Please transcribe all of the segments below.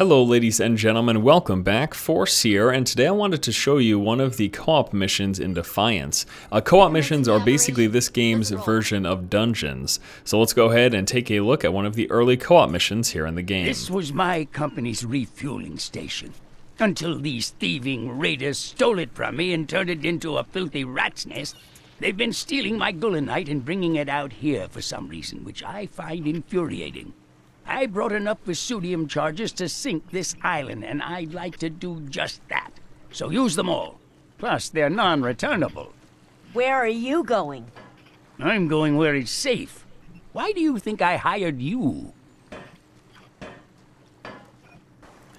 Hello ladies and gentlemen, welcome back, Force here, and today I wanted to show you one of the co-op missions in Defiance. Co-op missions are basically this game's version of dungeons, so let's go ahead and take a look at one of the early co-op missions here in the game. This was my company's refueling station, until these thieving raiders stole it from me and turned it into a filthy rat's nest. They've been stealing my gullenite and bringing it out here for some reason, which I find infuriating. I brought enough Vesudium charges to sink this island, and I'd like to do just that. So use them all. Plus, they're non-returnable. Where are you going? I'm going where it's safe. Why do you think I hired you?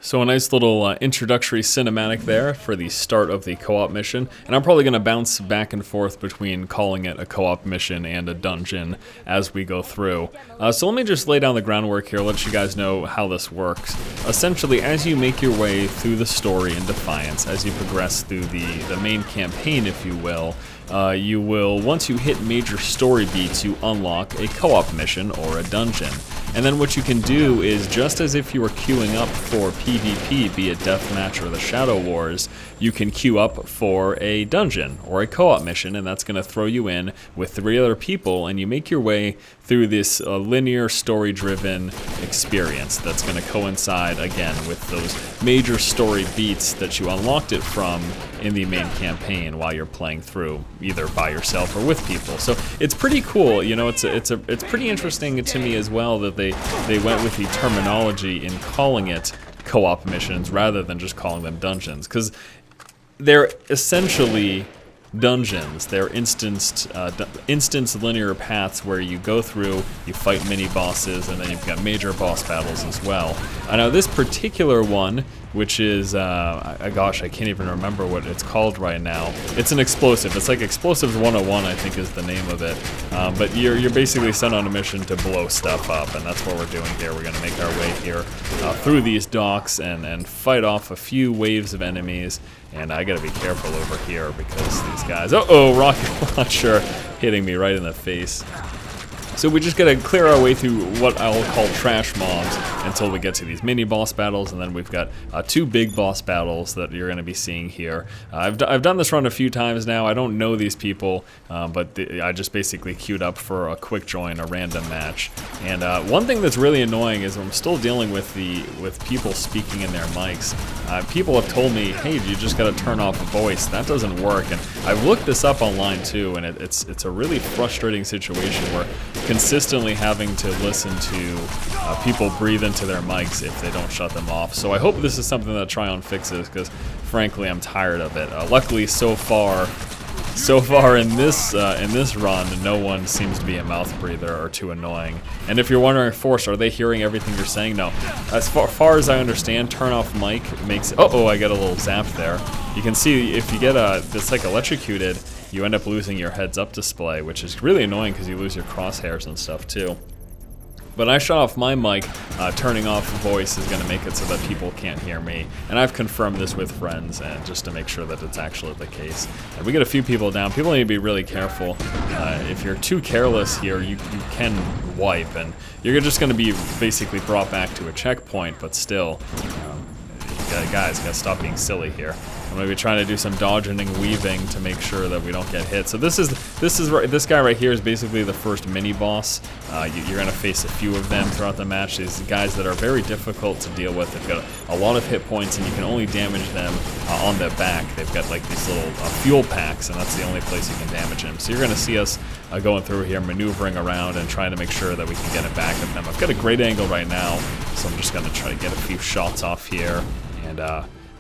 So a nice little introductory cinematic there for the start of the co-op mission, and I'm probably going to bounce back and forth between calling it a co-op mission and a dungeon as we go through. So let me just lay down the groundwork here, let you guys know how this works. Essentially, as you make your way through the story in Defiance, as you progress through the main campaign, if you will, once you hit major story beats, you unlock a co-op mission or a dungeon. And then what you can do is, just as if you were queuing up for PvP, be it Deathmatch or the Shadow Wars, you can queue up for a dungeon or a co-op mission, and that's going to throw you in with 3 other people, and you make your way through this linear story-driven experience that's going to coincide, again, with those major story beats that you unlocked it from in the main campaign while you're playing through, either by yourself or with people. So it's pretty cool, you know, it's pretty interesting to me as well that they went with the terminology in calling it co-op missions rather than just calling them dungeons, because they're essentially dungeons. They're instance linear paths where you go through, you fight mini bosses, and then you've got major boss battles as well. I know this particular one, which is, gosh, I can't even remember what it's called right now. It's an explosive. It's like Explosives 101, I think is the name of it. But you're basically sent on a mission to blow stuff up, and that's what we're doing here. We're going to make our way here through these docks and fight off a few waves of enemies. And I gotta be careful over here because these guys, uh-oh, rocket launcher hitting me right in the face. So we just gotta clear our way through what I'll call trash mobs until we get to these mini boss battles, and then we've got 2 big boss battles that you're gonna be seeing here. I've done this run a few times now. I don't know these people, but I just basically queued up for a quick join, a random match. And one thing that's really annoying is I'm still dealing with people speaking in their mics. People have told me, hey, you just gotta turn off voice. That doesn't work, and I've looked this up online too, and it's a really frustrating situation where consistently having to listen to people breathe into their mics if they don't shut them off. So I hope this is something that Trion fixes, because frankly I'm tired of it. Luckily so far in this run, no one seems to be a mouth breather or too annoying. And if you're wondering, Force, are they hearing everything you're saying? No. As far as I understand, turn off mic makes... Uh-oh, I get a little zapped there. You can see if you get this like electrocuted, you end up losing your heads-up display, which is really annoying because you lose your crosshairs and stuff too. But I shut off my mic. Turning off voice is going to make it so that people can't hear me. And I've confirmed this with friends, and just to make sure that it's actually the case. And we get a few people down. People need to be really careful. If you're too careless here, you can wipe, and you're just going to be basically brought back to a checkpoint, but still, guys, gotta stop being silly here. I'm gonna be trying to do some dodging and weaving to make sure that we don't get hit. So this guy right here is basically the first mini boss. You're gonna face a few of them throughout the match. These guys that are very difficult to deal with. They've got a lot of hit points, and you can only damage them on their back. They've got like these little fuel packs, and that's the only place you can damage them. So you're gonna see us going through here, maneuvering around and trying to make sure that we can get it back at them. I've got a great angle right now, so I'm just gonna try to get a few shots off here. And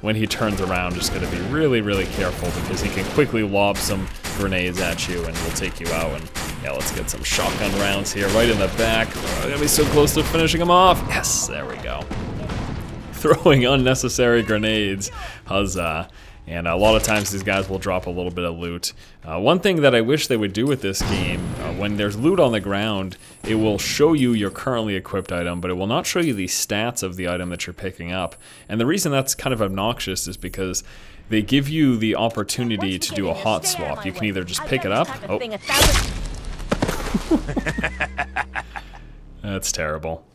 when he turns around, just going to be really, really careful, because he can quickly lob some grenades at you and will take you out. And yeah, let's get some shotgun rounds here right in the back. Oh, I'm going to be so close to finishing him off. Yes, there we go. Throwing unnecessary grenades. Huzzah. And a lot of times these guys will drop a little bit of loot. One thing that I wish they would do with this game, when there's loot on the ground, it will show you your currently equipped item, but it will not show you the stats of the item that you're picking up. And the reason that's kind of obnoxious is because they give you the opportunity to do a hot swap. You can either just pick it up. Oh. That's terrible.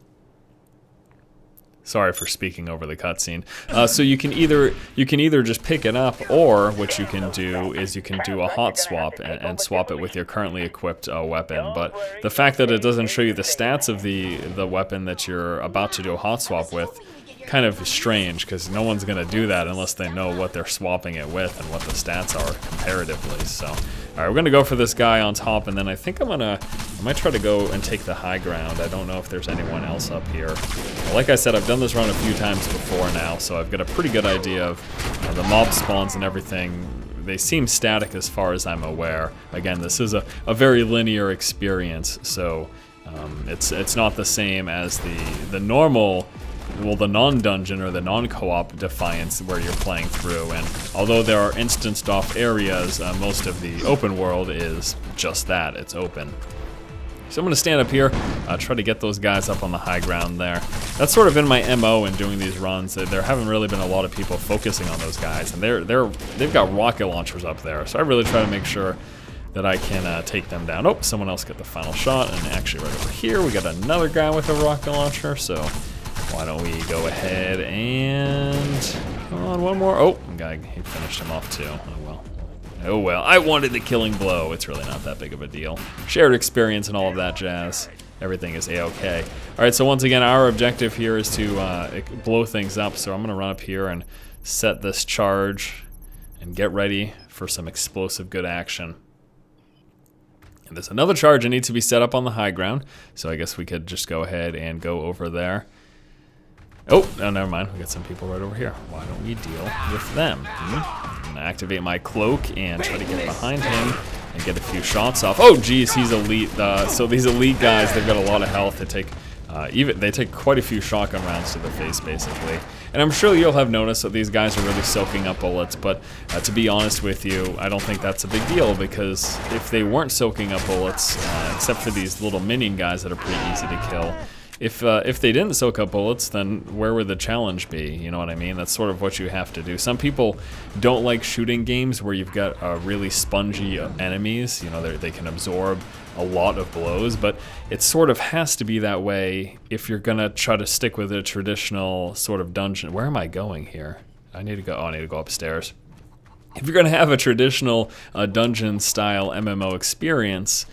Sorry for speaking over the cutscene. So you can either just pick it up, or what you can do is you can do a hot swap and swap it with your currently equipped weapon. But the fact that it doesn't show you the stats of the weapon that you're about to do a hot swap with, kind of strange, because no one's gonna do that unless they know what they're swapping it with and what the stats are comparatively. So, all right, we're gonna go for this guy on top, and then I think I might try to go and take the high ground. I don't know if there's anyone else up here. Like I said, I've done this run a few times before now, so I've got a pretty good idea of the mob spawns and everything. They seem static as far as I'm aware. Again, this is a very linear experience, so it's not the same as the normal. Well, the non-dungeon or the non-co-op Defiance where you're playing through, and although there are instanced off areas, most of the open world is just that, it's open. So I'm going to stand up here, try to get those guys up on the high ground there. That's sort of been my MO in doing these runs. There haven't really been a lot of people focusing on those guys, and they've got rocket launchers up there, so I really try to make sure that I can take them down. Oh, someone else got the final shot, and actually right over here we got another guy with a rocket launcher, so why don't we go ahead and... Come on, one more. Oh, he finished him off too. Oh well. Oh well. I wanted the killing blow. It's really not that big of a deal. Shared experience and all of that jazz. Everything is A-okay. Alright, so once again, our objective here is to blow things up. So I'm going to run up here and set this charge and get ready for some explosive good action. And there's another charge that needs to be set up on the high ground. So I guess we could just go ahead and go over there. Oh, never mind. We got some people right over here. Why don't we deal with them? I'm gonna activate my cloak and try to get behind him and get a few shots off. Oh, geez, he's elite. So these elite guys, they've got a lot of health. They take quite a few shotgun rounds to the face, basically. And I'm sure you'll have noticed that these guys are really soaking up bullets. But to be honest with you, I don't think that's a big deal, because if they weren't soaking up bullets, except for these little minion guys that are pretty easy to kill. If they didn't soak up bullets, then where would the challenge be? You know what I mean? That's sort of what you have to do. Some people don't like shooting games where you've got really spongy enemies. You know, they can absorb a lot of blows, but it sort of has to be that way if you're gonna try to stick with a traditional sort of dungeon. Where am I going here? I need to go upstairs. If you're gonna have a traditional dungeon-style MMO experience,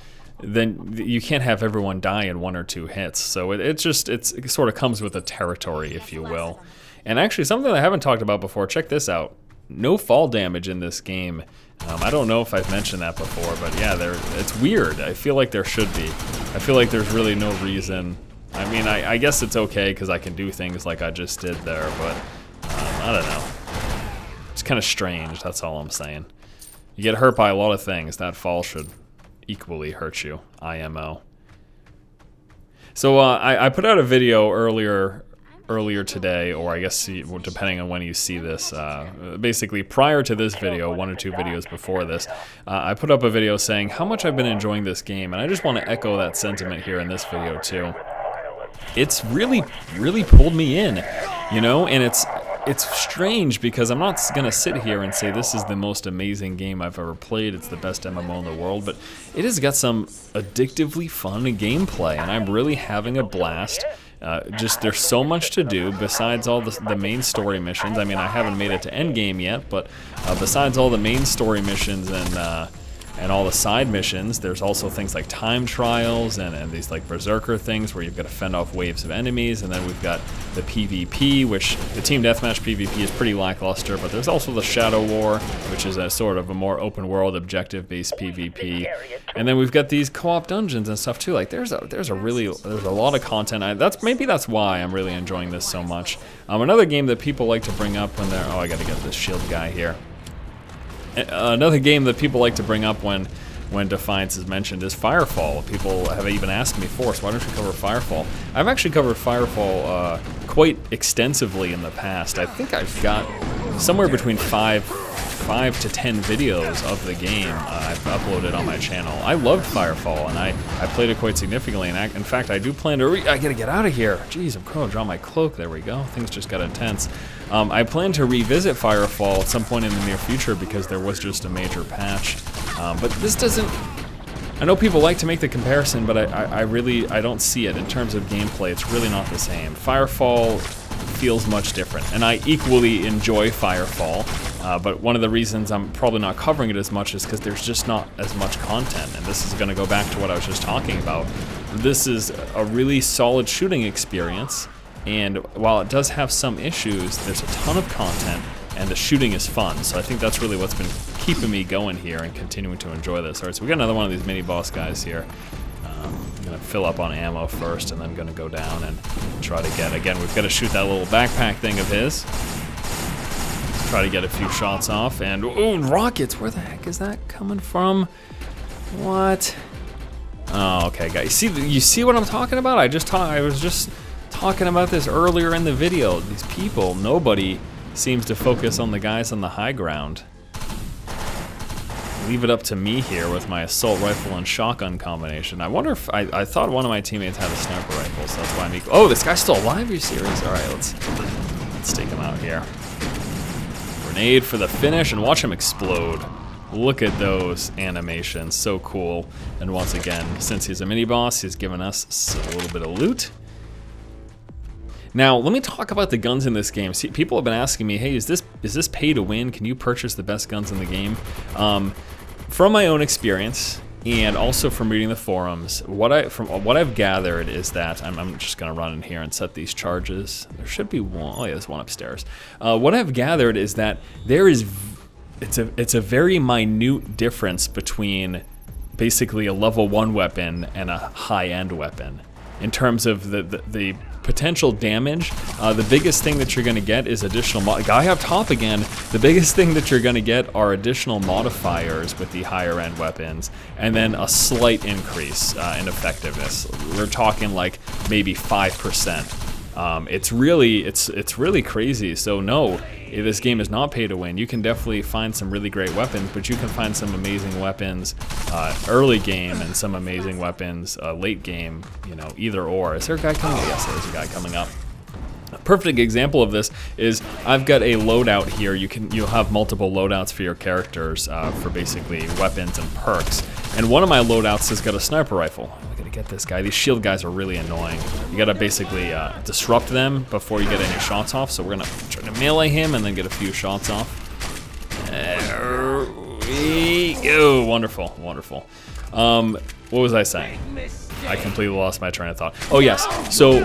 then you can't have everyone die in 1 or 2 hits. So it sort of comes with the territory, if you will. And actually, something I haven't talked about before, check this out. No fall damage in this game. I don't know if I've mentioned that before, but yeah, it's weird. I feel like there should be. I feel like there's really no reason. I mean, I guess it's okay because I can do things like I just did there, but I don't know. It's kind of strange, that's all I'm saying. You get hurt by a lot of things. That fall should equally hurt you, IMO. So I put out a video earlier today, or I guess depending on when you see this, basically prior to this video, 1 or 2 videos before this, I put up a video saying how much I've been enjoying this game, and I just want to echo that sentiment here in this video too. It's really pulled me in, you know, and it's strange because I'm not gonna sit here and say this is the most amazing game I've ever played, it's the best MMO in the world, but it has got some addictively fun gameplay, and I'm really having a blast. There's so much to do besides all the main story missions. I mean, I haven't made it to endgame yet, but besides all the main story missions and all the side missions, there's also things like time trials and these like berserker things where you've got to fend off waves of enemies, and then we've got the PvP, which the team deathmatch PvP is pretty lackluster, but there's also the Shadow War, which is a sort of a more open world objective based PvP, and then we've got these co-op dungeons and stuff too. Like there's a lot of content. Maybe that's why I'm really enjoying this so much. Another game that people like to bring up when they're I gotta get this shield guy here. Another game that people like to bring up when Defiance is mentioned is Firefall. People have even asked me, Force, why don't you cover Firefall? I've actually covered Firefall quite extensively in the past. I think I've got somewhere between 5 to 10 videos of the game I've uploaded on my channel. I loved Firefall, and I played it quite significantly, and in fact I do plan to I gotta get out of here. Jeez, I'm gonna draw my cloak. There we go. Things just got intense. I plan to revisit Firefall at some point in the near future because there was just a major patch. But this doesn't... I know people like to make the comparison, but I don't see it in terms of gameplay. It's really not the same. Firefall feels much different. And I equally enjoy Firefall, but one of the reasons I'm probably not covering it as much is because there's just not as much content. And this is going to go back to what I was just talking about. This is a really solid shooting experience, and while it does have some issues, there's a ton of content, and the shooting is fun. So I think that's really what's been keeping me going here and continuing to enjoy this. All right, so we got another one of these mini boss guys here. I'm gonna fill up on ammo first, and then gonna go down and try to get, again, we've got to shoot that little backpack thing of his. Let's try to get a few shots off, and ooh, rockets, where the heck is that coming from? What? Oh, okay, guys, you see what I'm talking about? I was just talking about this earlier in the video. These people, nobody seems to focus on the guys on the high ground. Leave it up to me here with my assault rifle and shotgun combination. I wonder if I thought one of my teammates had a sniper rifle, so that's why I'm equal. Oh, this guy's still alive? Are you serious? All right, let's take him out here. Grenade for the finish, and watch him explode. Look at those animations, so cool. And once again, since he's a mini boss, he's given us a little bit of loot. Now, let me talk about the guns in this game. See, people have been asking me, hey, is this pay to win? Can you purchase the best guns in the game? From my own experience, and also from reading the forums, from what I've gathered is that, I'm just gonna run in here and set these charges. There should be one, oh yeah, there's one upstairs. What I've gathered is that it's a very minute difference between basically a level 1 weapon and a high-end weapon. In terms of the potential damage, the biggest thing that you're going to get is additional guy up top again. The biggest thing that you're going to get are additional modifiers with the higher end weapons, and then a slight increase in effectiveness. We're talking like maybe 5%. It's really crazy. So no, this game is not pay to win. You can definitely find some really great weapons, but you can find some amazing weapons early game and some amazing weapons late game, you know, either or. Is there a guy coming up? Yes, there's a guy coming up. A perfect example of this is I've got a loadout here. You'll have multiple loadouts for your characters for basically weapons and perks. And one of my loadouts has got a sniper rifle. I gotta get this guy. These shield guys are really annoying. You gotta basically disrupt them before you get any shots off. So we're gonna try to melee him and then get a few shots off. There we go. Wonderful, wonderful. What was I saying? I completely lost my train of thought. Oh yes, so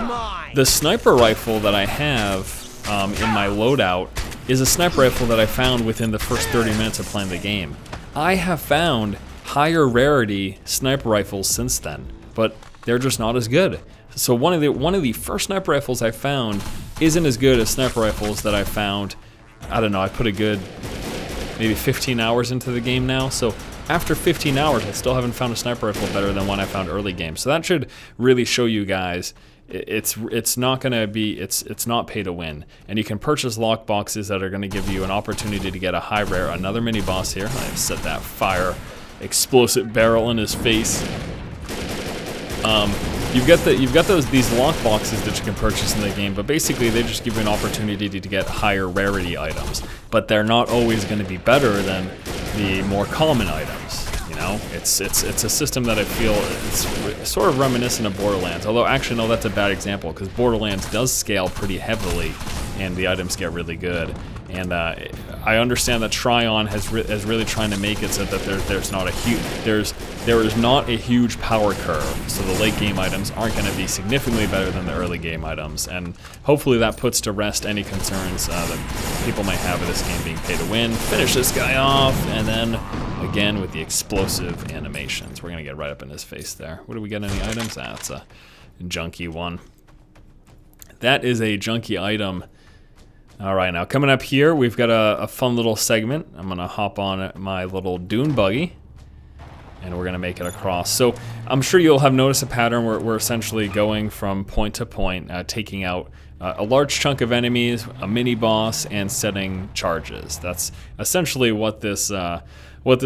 the sniper rifle that I have in my loadout is a sniper rifle that I found within the first 30 minutes of playing the game. I have found higher rarity sniper rifles since then, but they're just not as good. So one of the first sniper rifles I found isn't as good as sniper rifles that I found, I don't know, I put a good maybe 15 hours into the game now. So after 15 hours, I still haven't found a sniper rifle better than one I found early game. So that should really show you guys it's not gonna be, it's not pay to win. And you can purchase lock boxes that are gonna give you an opportunity to get a high rare. Another mini boss here. I've set that fire explosive barrel in his face. You've got these lock boxes that you can purchase in the game, but basically they just give you an opportunity to get higher rarity items. But they're not always going to be better than the more common items. You know, it's a system that I feel it's sort of reminiscent of Borderlands. Although actually no, that's a bad example because Borderlands does scale pretty heavily, and the items get really good. And I understand that Trion is really trying to make it so that there is not a huge power curve, so the late game items aren't going to be significantly better than the early game items, and hopefully that puts to rest any concerns that people might have of this game being pay to win. Finish this guy off, and then again with the explosive animations, we're going to get right up in his face there. What do we get? Any items? That's a junky one. That is a junky item. All right, now coming up here, we've got a fun little segment. I'm gonna hop on my little dune buggy, and we're gonna make it across. So I'm sure you'll have noticed a pattern where we're essentially going from point to point, taking out a large chunk of enemies, a mini boss, and setting charges. That's essentially what this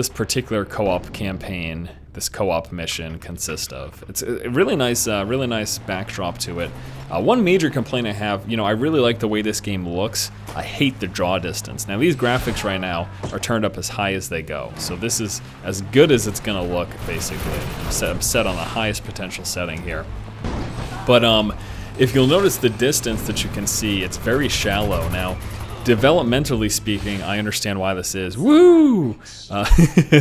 particular co-op campaign, this co-op mission consists of. It's a really nice backdrop to it. One major complaint I have, you know, I really like the way this game looks. I hate the draw distance. Now these graphics right now are turned up as high as they go, so this is as good as it's gonna look, basically. I'm set on the highest potential setting here. But if you'll notice the distance that you can see, it's very shallow. Now, developmentally speaking, I understand why this is. Woo!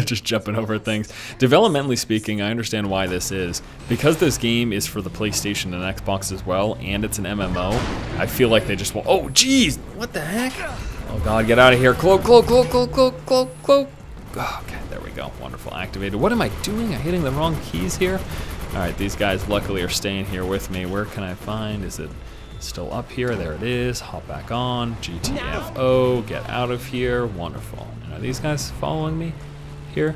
Just jumping over things. Developmentally speaking, I understand why this is. Because this game is for the PlayStation and Xbox as well, and it's an MMO, I feel like they just want... Oh, jeez! What the heck? Oh, God, get out of here. Cloak, cloak, cloak, cloak, cloak, cloak, cloak. Oh, okay, there we go. Wonderful. Activated. What am I doing? I'm hitting the wrong keys here? Alright, these guys luckily are staying here with me. Where can I find? Is it... still up here? There it is. Hop back on. GTFO. Get out of here. Wonderful. And are these guys following me here?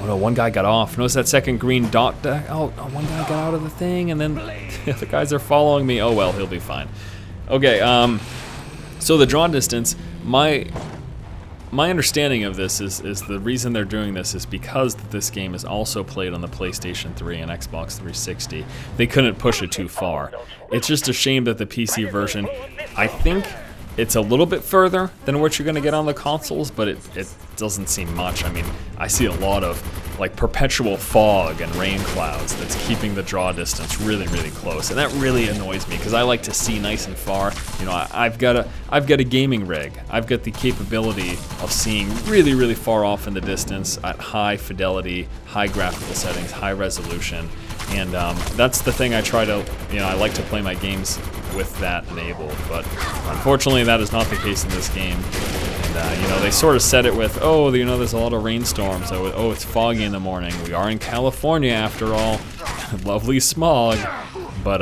Oh no, one guy got off. Notice that second green dot. Oh, one guy got out of the thing, and then the other guys are following me. Oh well, he'll be fine. Okay, so the draw distance, my understanding of this is the reason they're doing this is because this game is also played on the PlayStation 3 and Xbox 360. They couldn't push it too far. It's just a shame that the PC version, I think it's a little bit further than what you're going to get on the consoles, but it doesn't seem much. I mean, I see a lot of like perpetual fog and rain clouds that's keeping the draw distance really, really close, and that really annoys me because I like to see nice and far. You know, I've got a gaming rig. I've got the capability of seeing really, really far off in the distance at high fidelity, high graphical settings, high resolution, and that's the thing I try to, you know, I like to play my games with that enabled, but unfortunately that is not the case in this game. And you know, they sort of said it with, oh, you know, there's a lot of rainstorms, oh, it's foggy in the morning. We are in California after all. Lovely smog. But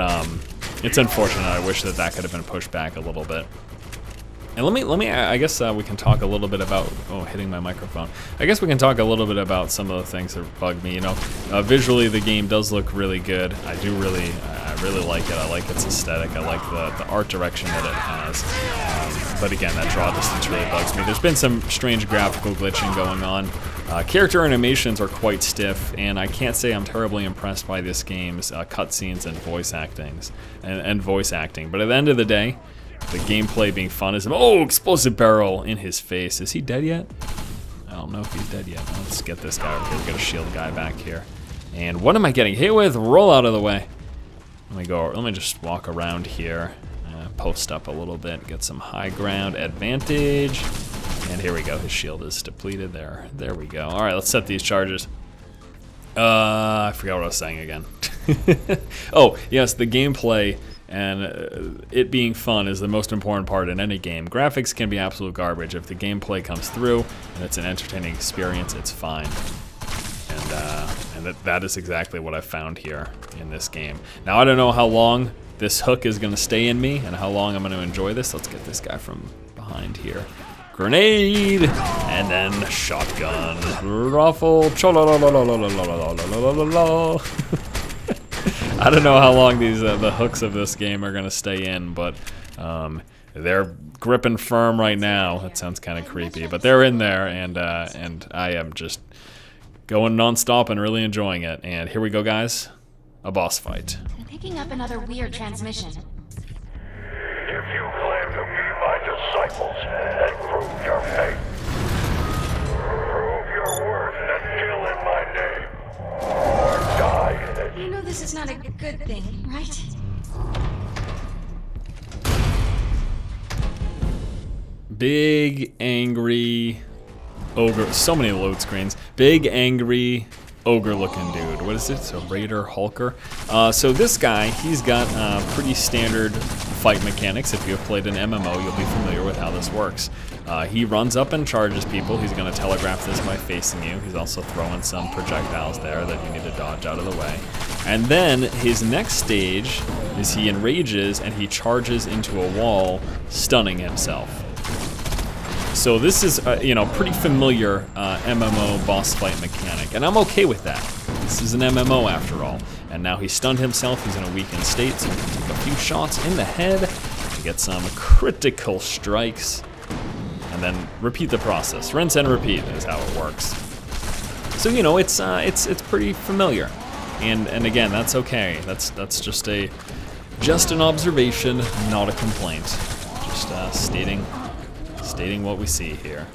it's unfortunate. I wish that could have been pushed back a little bit. And let me I guess we can talk a little bit about, oh, hitting my microphone. I guess we can talk a little bit about some of the things that bug me. You know, visually the game does look really good. I really like it. I like its aesthetic. I like the art direction that it has. But again, that draw distance really bugs me. There's been some strange graphical glitching going on. Character animations are quite stiff, and I can't say I'm terribly impressed by this game's cutscenes and voice acting. But at the end of the day, the gameplay being fun is, oh, explosive barrel in his face. Is he dead yet? I don't know if he's dead yet. Let's get this guy over here. We've got a shield guy back here. And what am I getting hit with? Roll out of the way. Let me just walk around here, post up a little bit, get some high ground advantage. And here we go. His shield is depleted there. There we go. All right, let's set these charges. I forgot what I was saying again. Oh, yes, the gameplay and it being fun is the most important part in any game. Graphics can be absolute garbage. If the gameplay comes through and it's an entertaining experience, it's fine. And that is exactly what I found here in this game. Now, I don't know how long this hook is going to stay in me and how long I'm going to enjoy this. Let's get this guy from behind here. Grenade! And then shotgun. Ruffle. I don't know how long these the hooks of this game are going to stay in, but they're gripping firm right now. That sounds kind of creepy, but they're in there, and I am just going non-stop and really enjoying it. And here we go, guys. A boss fight. I'm picking up another weird transmission. If you claim to be my disciples, then prove your faith. Prove your worth and kill in my name. Or die in it. You know this is not a good thing, right? Big, angry ogre. So many load screens. Big, angry, ogre-looking dude. What is it? It's a Raider Hulker. So this guy, he's got pretty standard fight mechanics. If you've played an MMO, you'll be familiar with how this works. He runs up and charges people. He's going to telegraph this by facing you. He's also throwing some projectiles there that you need to dodge out of the way. And then his next stage is he enrages and he charges into a wall, stunning himself. So this is, you know, pretty familiar MMO boss fight mechanic, and I'm okay with that. This is an MMO after all. And now he's stunned himself, he's in a weakened state, so he can take a few shots in the head to get some critical strikes, and then repeat the process. Rinse and repeat is how it works. So, you know, it's pretty familiar. And again, that's okay. That's just an observation, not a complaint. Just stating what we see here.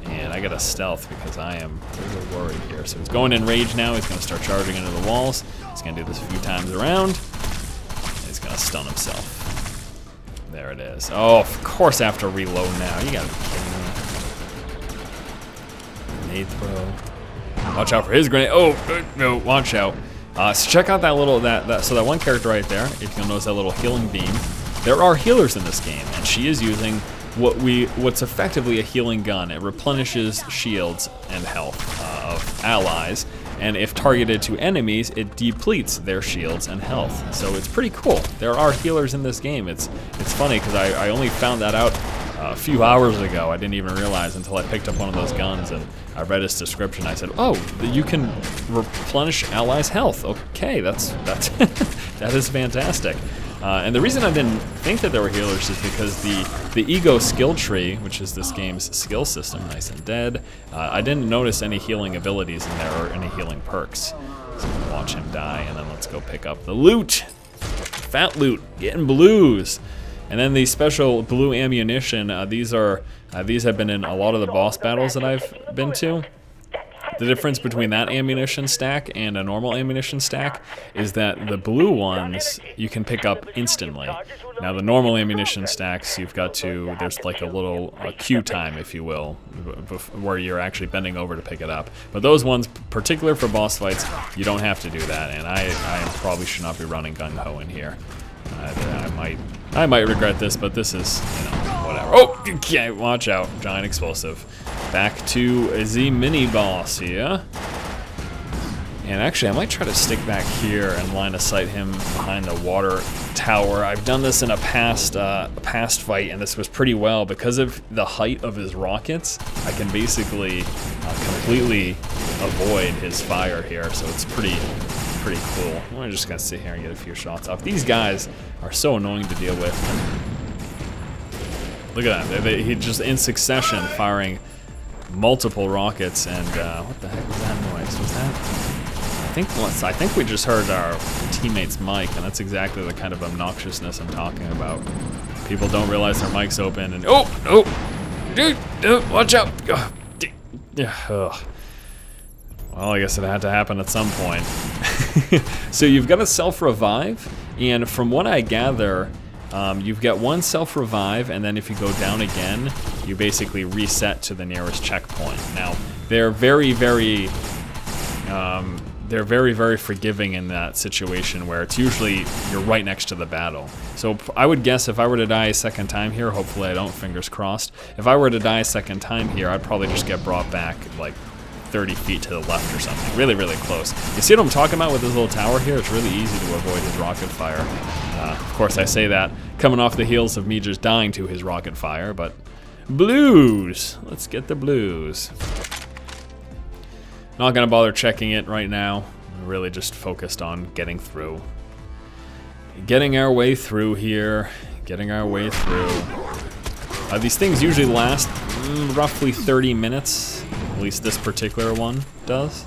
And I got a stealth because I am a little worried here. So he's going in rage now. He's going to start charging into the walls. He's going to do this a few times around. He's gonna stun himself. There it is. Oh, of course I have to reload now. You gotta be kidding me. Grenade throw. Watch out for his grenade. Oh, no, watch out. So check out that little, so that one character right there, if you'll notice that little healing beam. There are healers in this game, and she is using what's effectively a healing gun. It replenishes shields and health of allies, and if targeted to enemies, it depletes their shields and health. So it's pretty cool. There are healers in this game. It's funny because I only found that out a few hours ago. I didn't even realize until I picked up one of those guns and I read its description. I said, "Oh, you can replenish allies' health." Okay, that's that is fantastic. And the reason I didn't think that there were healers is because the ego skill tree, which is this game's skill system, nice and dead, I didn't notice any healing abilities in there or any healing perks. So watch him die, and then let's go pick up the loot. Fat loot, getting blues. And then the special blue ammunition, these have been in a lot of the boss battles that I've been to. The difference between that ammunition stack and a normal ammunition stack is that the blue ones you can pick up instantly. Now the normal ammunition stacks, you've got to, there's like a queue time, if you will, where you're actually bending over to pick it up. But those ones, particular for boss fights, you don't have to do that, and I probably should not be running gung-ho in here. I might regret this, but this is, you know, whatever. Oh, okay, watch out, giant explosive. Back to the mini boss here. And actually, I might try to stick back here and line of sight him behind the water tower. I've done this in a past fight, and this was pretty well. Because of the height of his rockets, I can basically completely avoid his fire here, so it's pretty cool. I'm just gonna sit here and get a few shots off. These guys are so annoying to deal with. Look at that, he just in succession firing multiple rockets, and what the heck was that noise? Was that? I think we just heard our teammate's mic, and that's exactly the kind of obnoxiousness I'm talking about. People don't realize their mic's open, and dude, watch out! Ugh. Well, I guess it had to happen at some point. So you've got a self-revive, and from what I gather, you've got one self-revive, and then if you go down again, you basically reset to the nearest checkpoint. Now, they're very, very forgiving in that situation where it's usually you're right next to the battle. So I would guess if I were to die a second time here, hopefully I don't, fingers crossed, if I were to die a second time here, I'd probably just get brought back like 30 feet to the left or something. Really, really close. You see what I'm talking about with this little tower here? It's really easy to avoid his rocket fire. Of course, I say that coming off the heels of me just dying to his rocket fire, but blues. Let's get the blues. Not gonna bother checking it right now. I'm really just focused on getting through. Getting our way through here. Getting our way through. These things usually last roughly 30 minutes. At least this particular one does.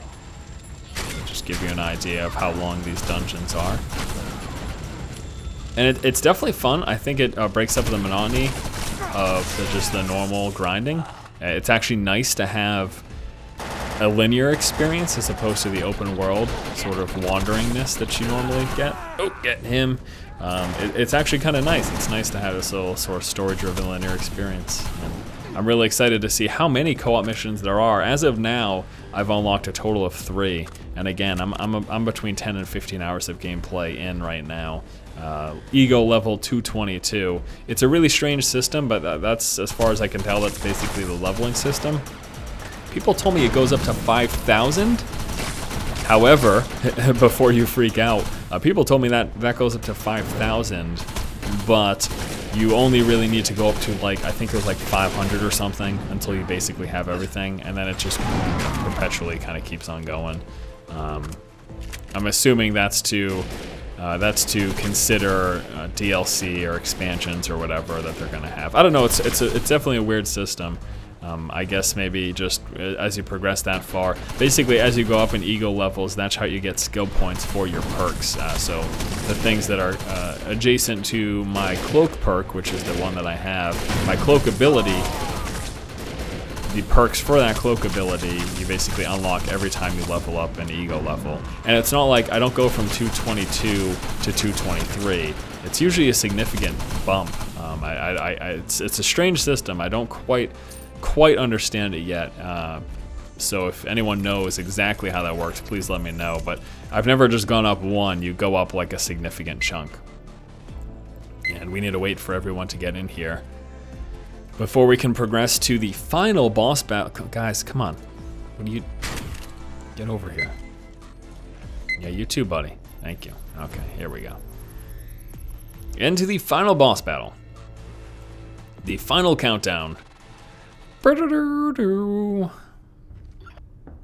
Just give you an idea of how long these dungeons are. And it's definitely fun. I think it breaks up the monotony of just the normal grinding. It's actually nice to have a linear experience as opposed to the open world sort of wanderingness that you normally get. Oh, get him. It's actually kind of nice. It's nice to have this little sort of story-driven linear experience. And I'm really excited to see how many co-op missions there are. As of now, I've unlocked a total of 3. And again, I'm between 10 and 15 hours of gameplay in right now. Ego level 222. It's a really strange system, but that's, as far as I can tell, that's basically the leveling system. People told me it goes up to 5,000. However, before you freak out, people told me that goes up to 5,000, but you only really need to go up to, like, I think it was like 500 or something until you basically have everything, and then it just perpetually kind of keeps on going. I'm assuming that's to consider DLC or expansions or whatever that they're gonna have. I don't know. It's definitely a weird system. I guess maybe just as you progress that far, basically as you go up in ego levels, that's how you get skill points for your perks. So the things that are adjacent to my cloak perk, which is the one that I have, my cloak ability, the perks for that cloak ability you basically unlock every time you level up an ego level. And it's not like I don't go from 222 to 223. It's usually a significant bump. It's a strange system. I don't quite understand it yet. So if anyone knows exactly how that works, please let me know. But I've never just gone up one. You go up like a significant chunk. And we need to wait for everyone to get in here before we can progress to the final boss battle. Guys, come on. What do you... Get over here. Yeah, you too, buddy. Thank you. Okay, here we go. Into the final boss battle. The final countdown. Alright.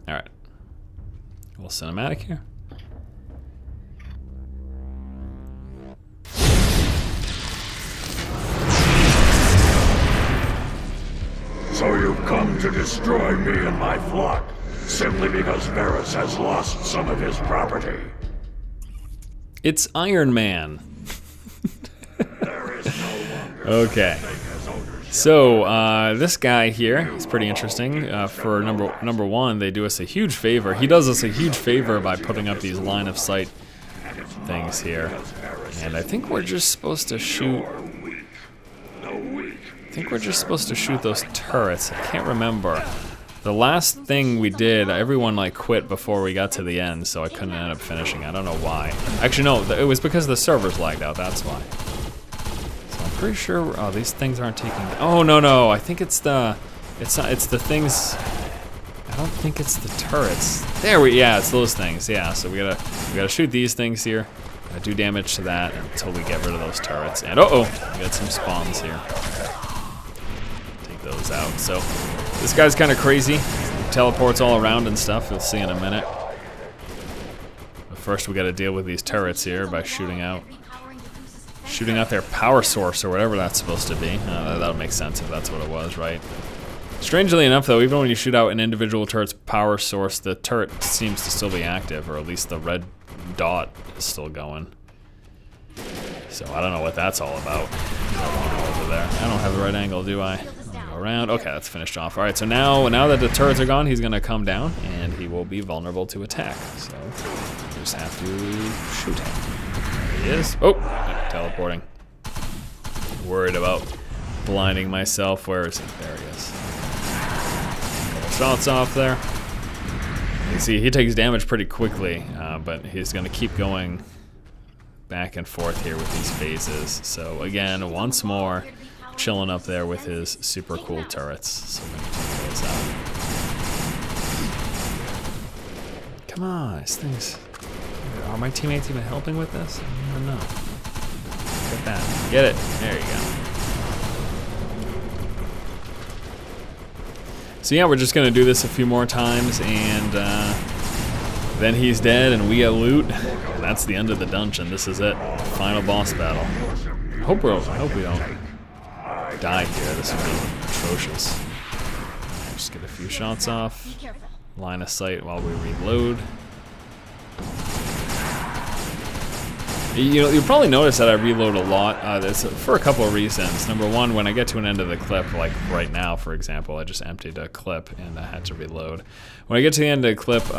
A little cinematic here. So you've come to destroy me and my flock, simply because Varus has lost some of his property. It's Iron Man. There is no longer Okay. So, this guy here is pretty interesting. For number one, they do us a huge favor. He does us a huge favor by putting up these line of sight things here. And I think we're just supposed to shoot... I think we're just supposed to shoot those turrets. I can't remember. The last thing we did, everyone like quit before we got to the end, so I couldn't end up finishing. I don't know why. Actually, no, it was because the servers lagged out, that's why. So I'm pretty sure, oh, these things aren't taking, oh, no, I think it's the, it's the things, I don't think it's the turrets. Yeah, it's those things, yeah, so we gotta shoot these things here, do damage to that until we get rid of those turrets. And we got some spawns here. Take those out. So this guy's kind of crazy. He teleports all around and stuff. You'll see in a minute. But first we got to deal with these turrets here by shooting out their power source or whatever that's supposed to be. That'll make sense if that's what it was, right? Strangely enough, though, even when you shoot out an individual turret's power source, the turret seems to still be active, or at least the red dot is still going. So I don't know what that's all about. Over there. I don't have the right angle, do I? Go around. Okay, that's finished off. All right, so now that the turrets are gone, he's gonna come down and he will be vulnerable to attack. So we just have to shoot him. There he is. Oh, teleporting. Worried about blinding myself. Where is he? There he is. Couple shots off there. You see, he takes damage pretty quickly, but he's gonna keep going back and forth here with these phases. So again, once more, chilling up there with his super cool turrets. So we're gonna take those out. Come on, these things. Are my teammates even helping with this? I don't know. Get that. Get it. There you go. So yeah, we're just gonna do this a few more times, and then he's dead, and we get loot. And that's the end of the dungeon. This is it. Final boss battle. I hope we don't die here. This would be atrocious. Just get a few shots off. Line of sight while we reload. You'll probably notice that I reload a lot. That's for a couple of reasons. Number one, when I get to an end of the clip, like right now, for example, I just emptied a clip and I had to reload. When I get to the end of the clip,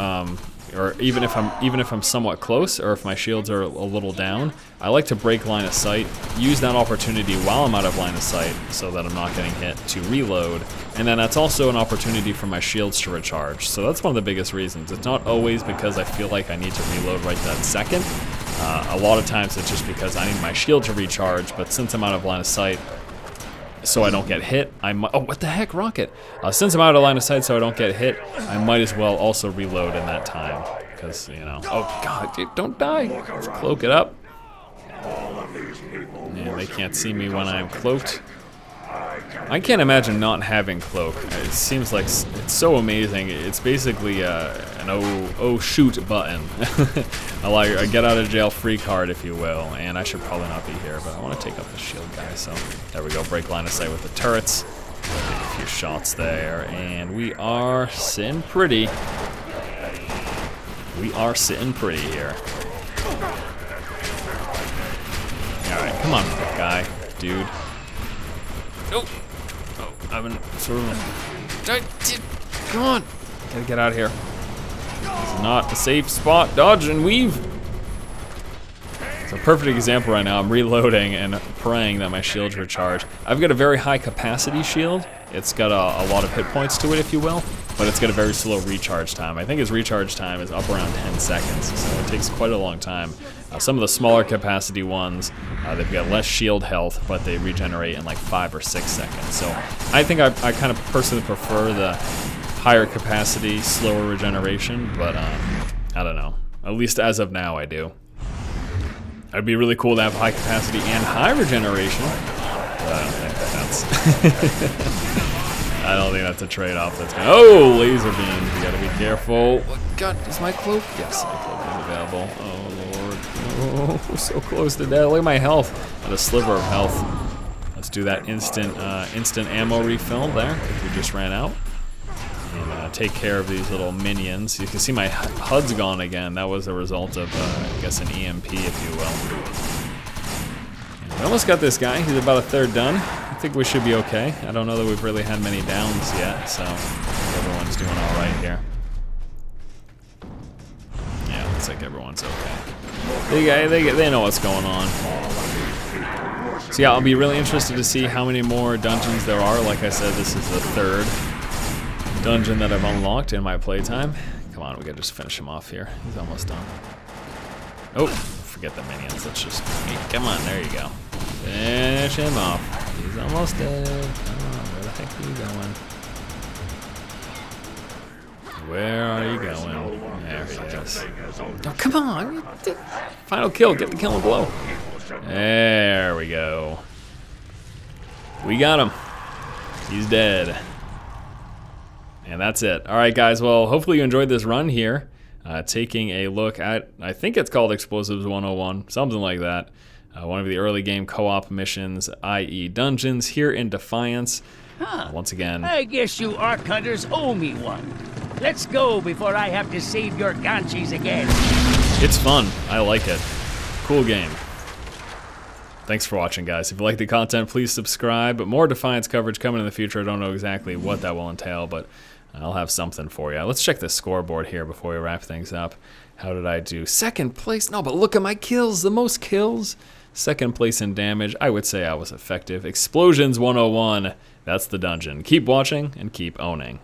or even if I'm somewhat close, or if my shields are a little down, I like to break line of sight, use that opportunity while I'm out of line of sight, so that I'm not getting hit, to reload. And then that's also an opportunity for my shields to recharge. So that's one of the biggest reasons. It's not always because I feel like I need to reload right that second. A lot of times it's just because I need my shield to recharge, but since I'm out of line of sight, so I don't get hit, oh, what the heck, rocket? Since I'm out of line of sight so I don't get hit, I might as well also reload in that time, because, you know, oh god, dude, don't die. Let's cloak it up. And they can't see me when I'm cloaked. I can't imagine not having cloak. It seems like it's so amazing. It's basically an oh shoot button. a get out of jail free card, if you will. And I should probably not be here, but I want to take up the shield guy. So there we go. Break line of sight with the turrets. Take a few shots there, and we are sitting pretty. We are sitting pretty here. All right, come on, guy, dude. Oh, I've been sort of Come on. Gotta get out of here. This is not a safe spot. Dodge and weave. It's a perfect example right now. I'm reloading and praying that my shields recharge. I've got a very high capacity shield. It's got a lot of hit points to it, if you will, but it's got a very slow recharge time. I think its recharge time is up around 10 seconds, so it takes quite a long time. Some of the smaller capacity ones, they've got less shield health, but they regenerate in like 5 or 6 seconds. So I think I kind of personally prefer the higher capacity, slower regeneration, but I don't know. At least as of now, I do. It'd be really cool to have high capacity and high regeneration, but I don't think that's... I don't think that's a trade-off that's gonna... Oh, laser beams, you gotta be careful. Oh, God, is my cloak? Yes, my cloak is available. Oh, Lord. Oh, we're so close to death. Look at my health. Got a sliver of health. Let's do that instant ammo refill there, if we just ran out. And take care of these little minions. You can see my HUD's gone again. That was a result of, I guess, an EMP, if you will. And we almost got this guy. He's about a third done. I think we should be okay. I don't know that we've really had many downs yet, so everyone's doing all right here. Yeah, looks like everyone's okay. They know what's going on. So yeah, I'll be really interested to see how many more dungeons there are. Like I said, this is the third dungeon that I've unlocked in my playtime. Come on, we gotta just finish him off here. He's almost done. Oh, forget the minions. Let's just... Come on, there you go. Finish him off. He's almost dead. Come on, where the heck are you going? Where are you going? There he is. Oh, come on! Final kill. Get the kill and blow. There we go. We got him. He's dead. And that's it. All right, guys. Well, hopefully you enjoyed this run here. Taking a look at, I think it's called Explosives 101, something like that. One of the early game co-op missions, i.e. dungeons, here in Defiance. Once again. I guess you Ark Hunters owe me one. Let's go before I have to save your ganchis again. It's fun. I like it. Cool game. Thanks for watching, guys. If you like the content, please subscribe. But more Defiance coverage coming in the future. I don't know exactly what that will entail, but I'll have something for you. Let's check the scoreboard here before we wrap things up. How did I do? Second place? No, but look at my kills. The most kills. Second place in damage. I would say I was effective. Explosions 101. That's the dungeon. Keep watching and keep owning.